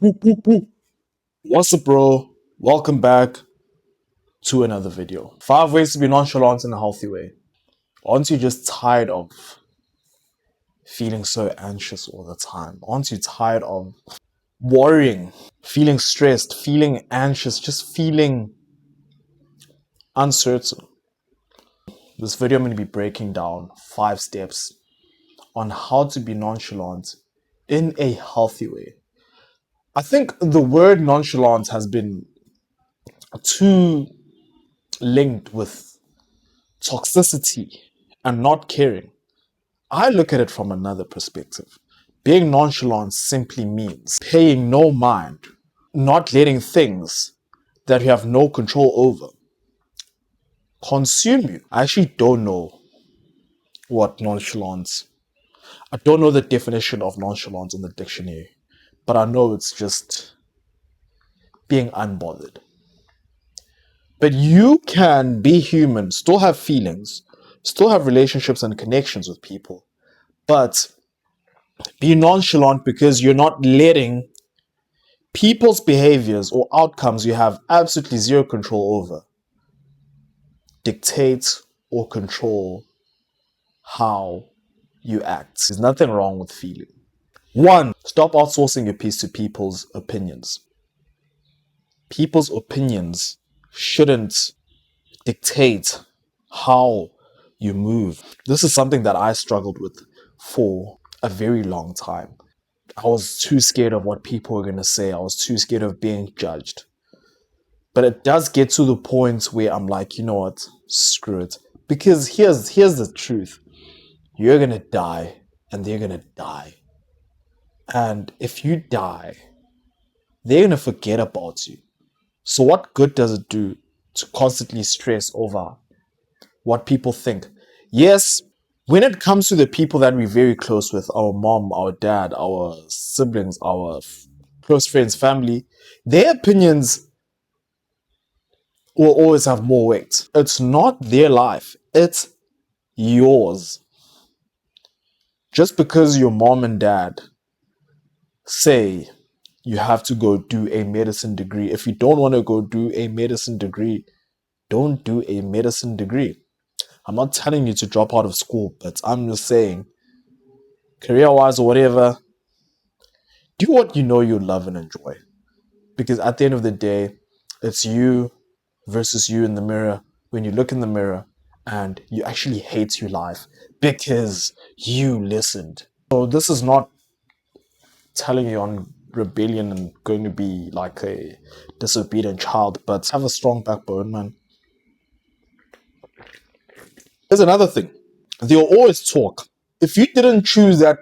Whoop, whoop, whoop. What's up, bro? Welcome back to another video. 5 ways to be nonchalant in a healthy way. Aren't you just tired of feeling so anxious all the time? Aren't you tired of worrying, feeling stressed, feeling anxious, just feeling uncertain? This video I'm going to be breaking down 5 steps on how to be nonchalant in a healthy way. I think the word nonchalant has been too linked with toxicity and not caring. I look at it from another perspective. Being nonchalant simply means paying no mind, not letting things that you have no control over consume you. I actually don't know what nonchalance, I don't know the definition of nonchalance in the dictionary, but I know it's just being unbothered. But you can be human, still have feelings, still have relationships and connections with people, but be nonchalant because you're not letting people's behaviors or outcomes you have absolutely zero control over dictate or control how you act. There's nothing wrong with feeling. 1. Stop outsourcing your peace to people's opinions. People's opinions shouldn't dictate how you move. This is something that I struggled with for a very long time. I was too scared of what people were going to say. I was too scared of being judged. But it does get to the point where I'm like, you know what? Screw it. Because here's the truth. You're going to die and they're going to die. And if you die, they're going to forget about you. So what good does it do to constantly stress over what people think? Yes, when it comes to the people that we're very close with, our mom, our dad, our siblings, our close friends, family, their opinions will always have more weight. It's not their life, it's yours. Just because your mom and dad say you have to go do a medicine degree, if you don't want to go do a medicine degree, don't do a medicine degree. I'm not telling you to drop out of school, but I'm just saying, career-wise or whatever, do what you know you love and enjoy. Because at the end of the day, it's you versus you in the mirror when you look in the mirror and you actually hate your life because you listened. So this is not telling you on rebellion and going to be like a disobedient child, but have a strong backbone, man. There's another thing. They'll always talk. If you didn't choose that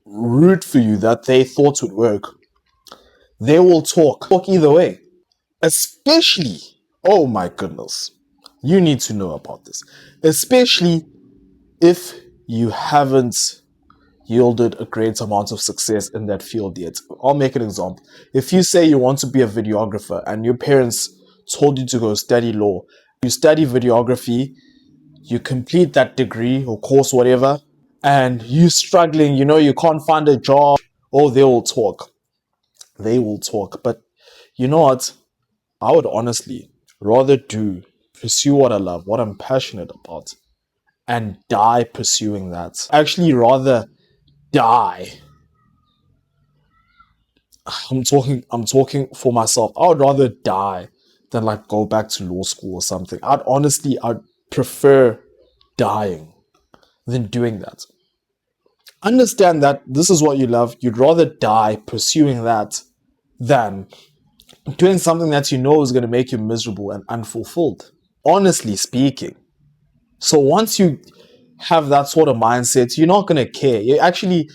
route for you that they thought would work, they will talk either way. Especially, oh my goodness, you need to know about this. Especially if you haven't yielded a great amount of success in that field yet. I'll make an example. If you say you want to be a videographer and your parents told you to go study law, you study videography, you complete that degree or course, whatever, and you're struggling, you can't find a job, they will talk. They will talk. But you know what? I would honestly rather pursue what I love, what I'm passionate about, and die pursuing that. Actually, rather die. I'm talking for myself. I would rather die than like go back to law school or something. I'd prefer dying than doing that. Understand that this is what you love. You'd rather die pursuing that than doing something that you know is going to make you miserable and unfulfilled. Honestly speaking. So once you have that sort of mindset, you're not going to care. You actually,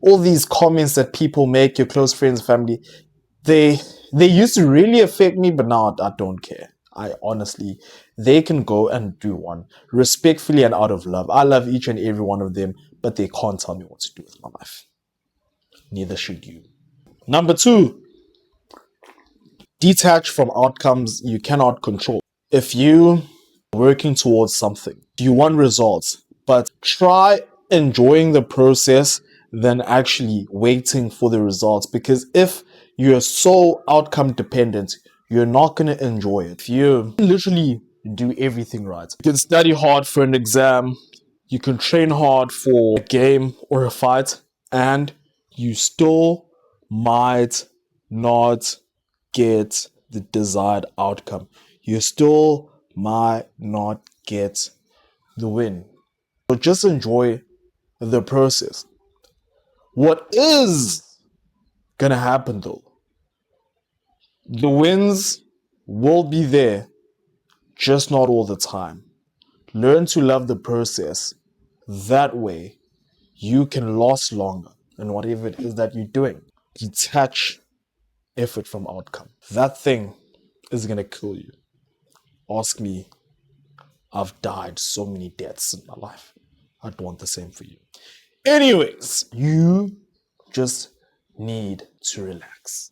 all these comments that people make, your close friends, family, they used to really affect me, but now I don't care. They can go and do one respectfully and out of love. I love each and every one of them, but they can't tell me what to do with my life. Neither should you. Number 2, detach from outcomes you cannot control. If you are working towards something, you want results, but try enjoying the process than actually waiting for the results. Because if you're so outcome dependent, you're not going to enjoy it. If you literally do everything right, you can study hard for an exam, you can train hard for a game or a fight, and you still might not get the desired outcome. You still might not get the win. So just enjoy the process. What is gonna happen though? The wins will be there, just not all the time. Learn to love the process. That way, you can last longer in whatever it is that you're doing. Detach effort from outcome. That thing is gonna kill you. Ask me, I've died so many deaths in my life. I'd want the same for you. Anyways, you just need to relax.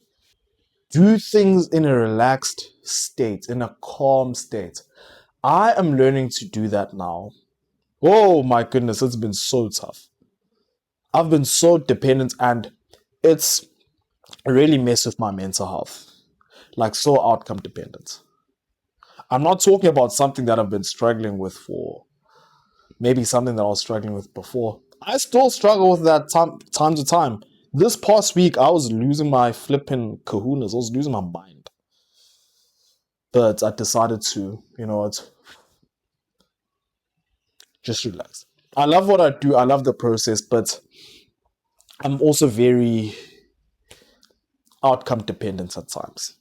Do things in a relaxed state, in a calm state. I am learning to do that now. Oh my goodness, it's been so tough. I've been so dependent and it's really messed with my mental health. Like so outcome dependent. I'm not talking about something that I've been struggling with for maybe something that I was struggling with before. I still struggle with that time to time. This past week, I was losing my flipping kahunas. I was losing my mind. But I decided to, just relax. I love what I do. I love the process, but I'm also very outcome dependent at times.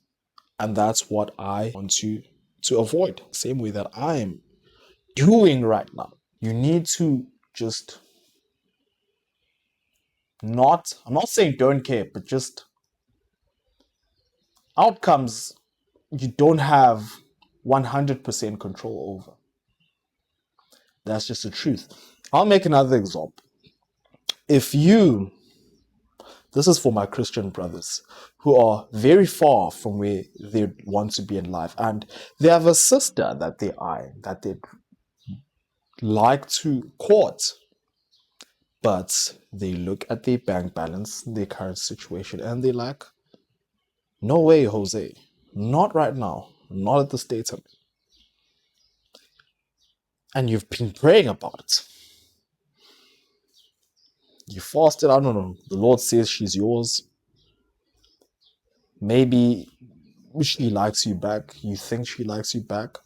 And that's what I want to avoid. Same way that I'm doing right now. You need to just I'm not saying don't care, but just outcomes you don't have 100% control over. That's just the truth. I'll make another example. If you, this is for my Christian brothers who are very far from where they want to be in life, and they have a sister that they eye, that they'd like to court, but they look at their bank balance, their current situation, and they're like, no way, Jose. Not right now. Not at the state I'm in. And you've been praying about it. You fasted, I don't know. The Lord says she's yours. Maybe she likes you back. You think she likes you back.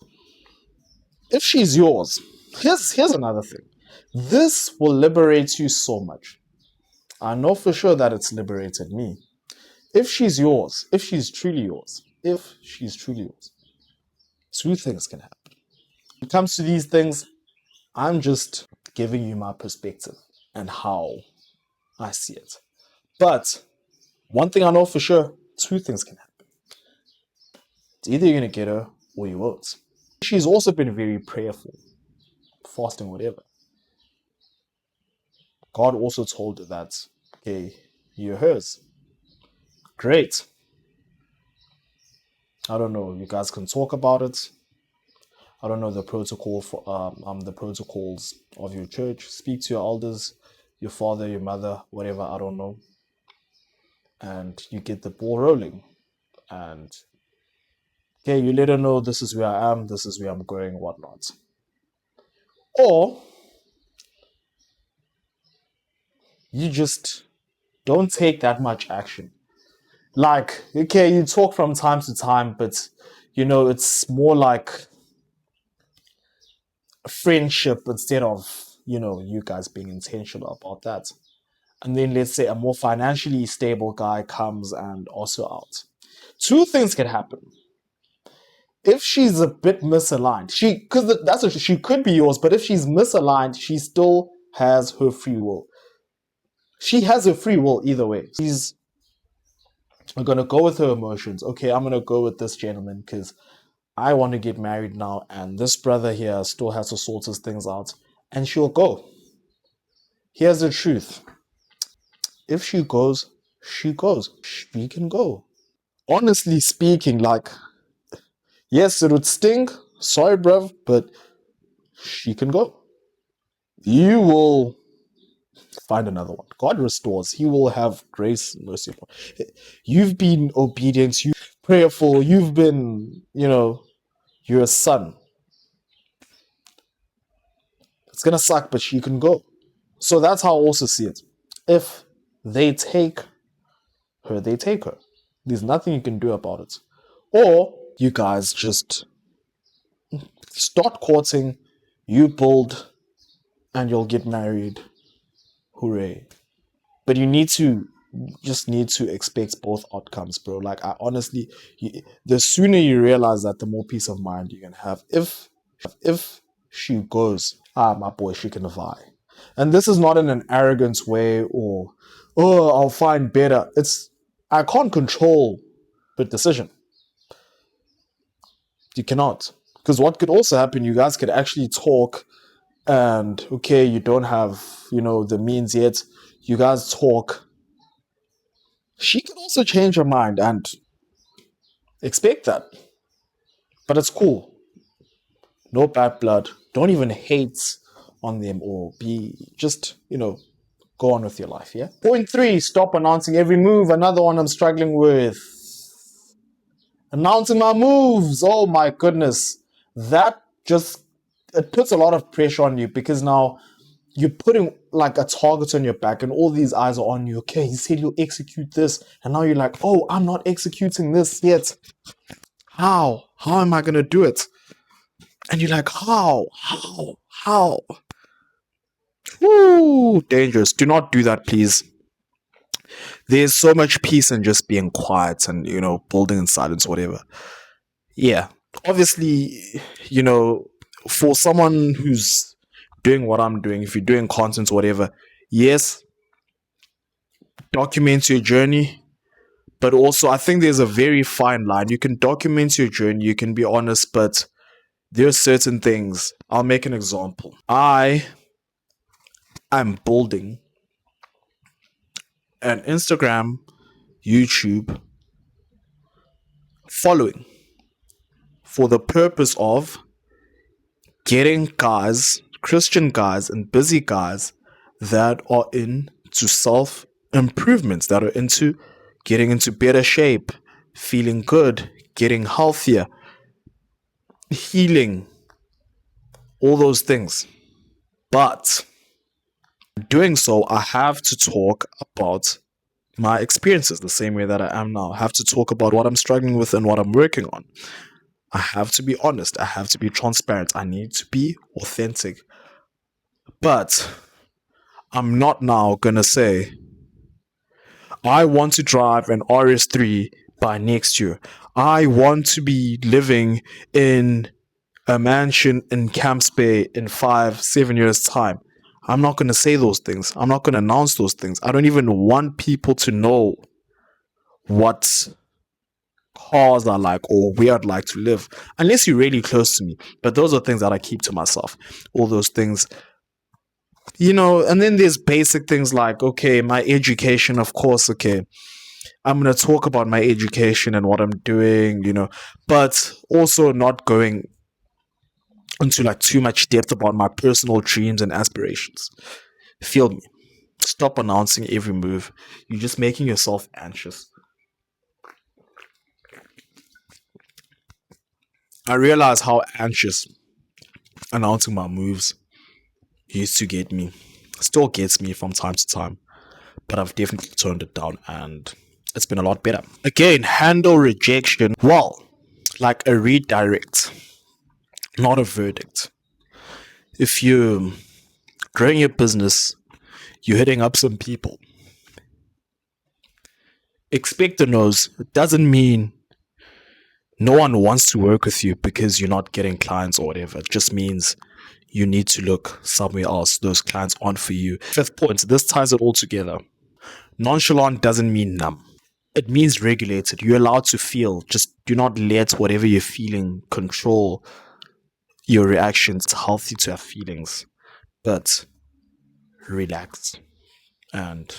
If she's yours, here's another thing. This will liberate you so much. I know for sure that it's liberated me. If she's yours, if she's truly yours, two things can happen. When it comes to these things, I'm just giving you my perspective and how I see it. But one thing I know for sure, two things can happen. It's either you're going to get her or you won't. She's also been very prayerful, fasting, whatever. God also told her that, okay, you're hers. Great. I don't know. You guys can talk about it. I don't know the protocol for the protocols of your church. Speak to your elders, your father, your mother, whatever. I don't know. And you get the ball rolling. And okay, you let her know this is where I am, this is where I'm going, whatnot. Or you just don't take that much action. Like, okay, you talk from time to time, but it's more like a friendship instead of, you guys being intentional about that. And then let's say a more financially stable guy comes and also out. Two things can happen. If she's a bit misaligned, she could be yours, but if she's misaligned, she still has her free will. She has her free will either way. She's gonna go with her emotions. Okay, I'm gonna go with this gentleman because I want to get married now, and this brother here still has to sort his things out, and she'll go. Here's the truth. If she goes, she goes. She can go. Honestly speaking, like, yes, it would sting. Sorry, bruv, but she can go. You will find another one. God restores. He will have grace and mercy upon you. You've been obedient, you prayerful, you've been, you're a son. It's gonna suck, but you can go. So that's how I also see it. If they take her, they take her. There's nothing you can do about it. Or you guys just start courting, you build, and you'll get married. Hooray. But just need to expect both outcomes, bro. Like, I honestly, the sooner you realize that, the more peace of mind you can have. If she goes, my boy, she can vie. And this is not in an arrogant way or, I'll find better. I can't control the decision. You cannot. Because what could also happen, you guys could actually talk and, okay, you don't have, the means yet. You guys talk. She could also change her mind and expect that. But it's cool. No bad blood. Don't even hate on them or just, go on with your life, yeah? Point 3, stop announcing every move. Another one I'm struggling with. Announcing my moves. Oh my goodness. That it puts a lot of pressure on you, because now you're putting like a target on your back and all these eyes are on you. Okay, he said he'll execute this. And now you're like, oh, I'm not executing this yet. How? How am I going to do it? And you're like, how? Woo, dangerous. Do not do that, please. There's so much peace in just being quiet and, building in silence, whatever. Yeah. Obviously, for someone who's doing what I'm doing, if you're doing content or whatever, yes, document your journey. But also, I think there's a very fine line. You can document your journey, you can be honest, but there are certain things. I'll make an example. I am building an Instagram, YouTube following for the purpose of getting guys, Christian guys and busy guys that are into self-improvements, that are into getting into better shape, feeling good, getting healthier, healing, all those things. But doing so, I have to talk about my experiences the same way that I am now. I have to talk about what I'm struggling with and what I'm working on. I have to be honest. I have to be transparent. I need to be authentic. But I'm not now going to say, I want to drive an RS3 by next year. I want to be living in a mansion in Camps Bay in 5-7 years' time. I'm not going to say those things. I'm not going to announce those things. I don't even want people to know what cars I like or where I'd like to live, unless you're really close to me. But those are things that I keep to myself. All those things, and then there's basic things like, okay, my education, of course, okay, I'm going to talk about my education and what I'm doing, but also not going into like too much depth about my personal dreams and aspirations. Feel me. Stop announcing every move. You're just making yourself anxious. I realize how anxious announcing my moves used to get me. Still gets me from time to time, but I've definitely toned it down and it's been a lot better. Again, handle rejection well, like a redirect, not a verdict. If you're growing your business, you're hitting up some people, expect a nose. It doesn't mean no one wants to work with you because you're not getting clients or whatever. It just means you need to look somewhere else. Those clients aren't for you. 5th point, this ties it all together. Nonchalant doesn't mean numb. It means regulated. You're allowed to feel. Just do not let whatever you're feeling control your reactions. It's healthy to have feelings, but relax and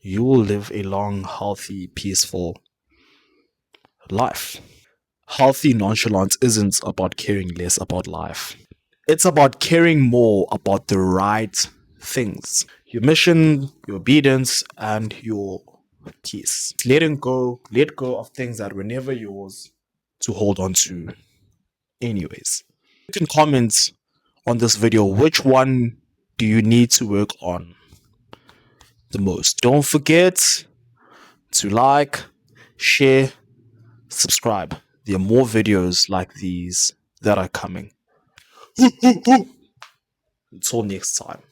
you will live a long, healthy, peaceful life. Healthy nonchalance isn't about caring less about life. It's about caring more about the right things. your mission, your obedience, and your peace. Let go of things that were never yours to hold on to anyways. You can comment on this video, which one do you need to work on the most? Don't forget to like, share, subscribe. There are more videos like these that are coming. Until next time.